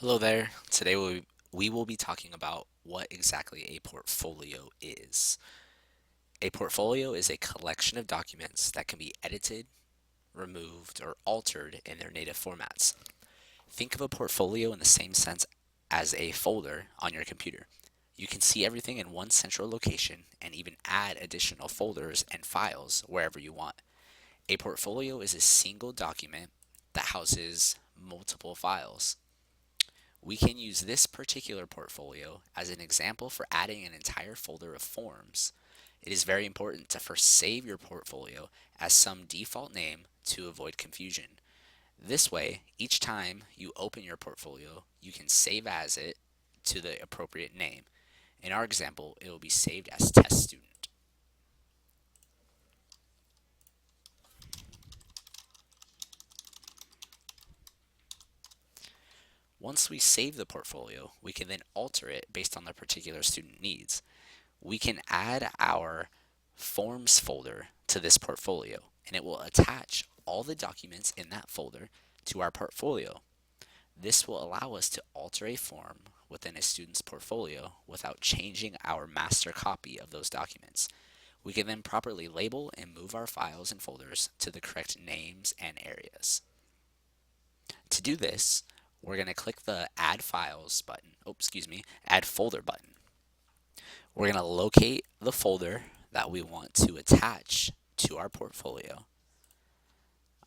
Hello there. Today we will be talking about what exactly a portfolio is. A portfolio is a collection of documents that can be edited, removed, or altered in their native formats. Think of a portfolio in the same sense as a folder on your computer. You can see everything in one central location and even add additional folders and files wherever you want. A portfolio is a single document that houses multiple files. We can use this particular portfolio as an example for adding an entire folder of forms. It is very important to first save your portfolio as some default name to avoid confusion. This way, each time you open your portfolio, you can save as it to the appropriate name. In our example, it will be saved as test student. Once we save the portfolio, we can then alter it based on the particular student needs. We can add our forms folder to this portfolio, and it will attach all the documents in that folder to our portfolio. This will allow us to alter a form within a student's portfolio without changing our master copy of those documents. We can then properly label and move our files and folders to the correct names and areas. To do this, we're going to click the Add Files button, Add Folder button. We're going to locate the folder that we want to attach to our portfolio.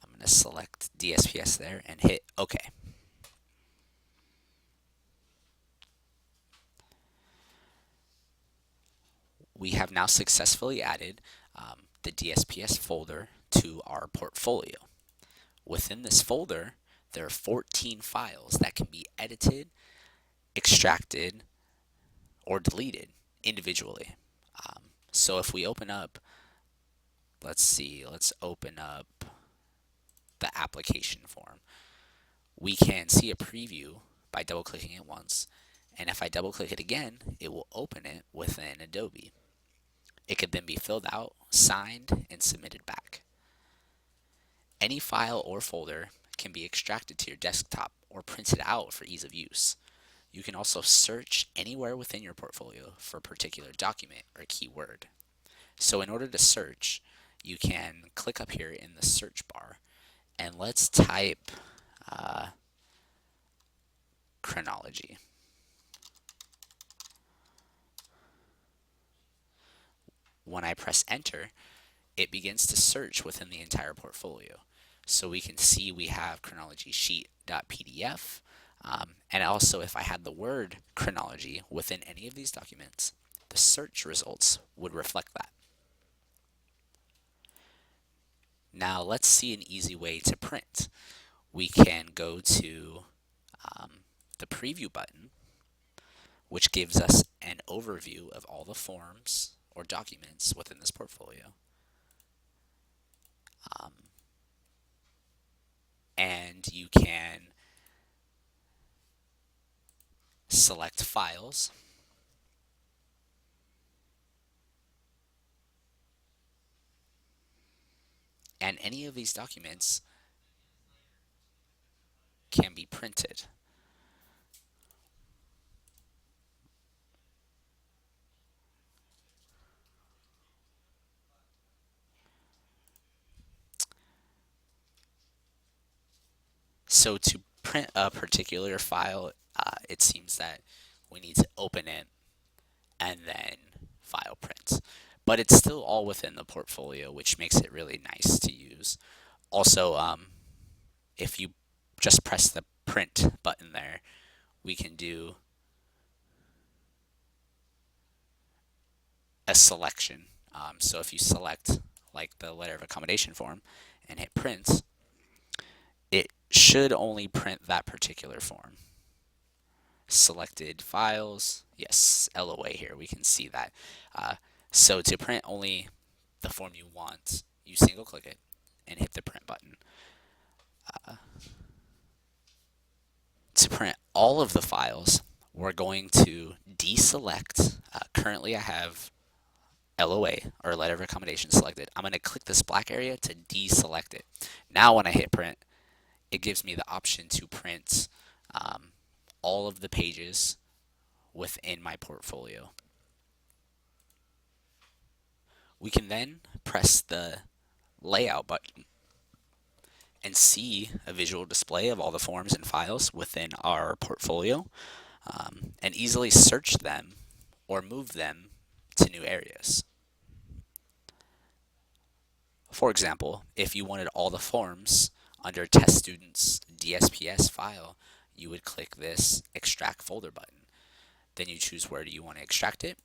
I'm going to select DSPS there and hit OK. We have now successfully added the DSPS folder to our portfolio. Within this folder, there are 14 files that can be edited, extracted, or deleted individually. So if we open up, let's open up the application form. We can see a preview by double clicking it once, and if I double click it again, it will open it within Adobe. It could then be filled out, signed, and submitted back. Any file or folder can be extracted to your desktop or printed out for ease of use. You can also search anywhere within your portfolio for a particular document or keyword. So in order to search, you can click up here in the search bar and let's type chronology. When I press enter, it begins to search within the entire portfolio. So we can see we have chronology sheet.pdf, and also if I had the word chronology within any of these documents, the search results would reflect that. Now let's see an easy way to print. We can go to the preview button, which gives us an overview of all the forms or documents within this portfolio. And you can select files, and any of these documents can be printed. So to print a particular file, it seems that we need to open it and then file print. But it's still all within the portfolio, which makes it really nice to use. Also, if you just press the print button there, we can do a selection. So if you select like the letter of accommodation form and hit print, it should only print that particular form. Selected files, yes, LOA here, we can see that. So to print only the form you want, you single click it and hit the print button. To print all of the files, we're going to deselect. Currently I have LOA, or letter of accommodation, selected. I'm going to click this black area to deselect it. Now when I hit print, it gives me the option to print all of the pages within my portfolio. We can then press the layout button and see a visual display of all the forms and files within our portfolio, and easily search them or move them to new areas. For example, if you wanted all the forms under test student's DSPS file, you would click this extract folder button. Then you choose where do you want to extract it,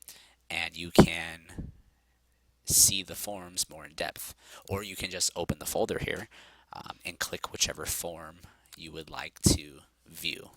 and you can see the forms more in depth. Or you can just open the folder here and click whichever form you would like to view.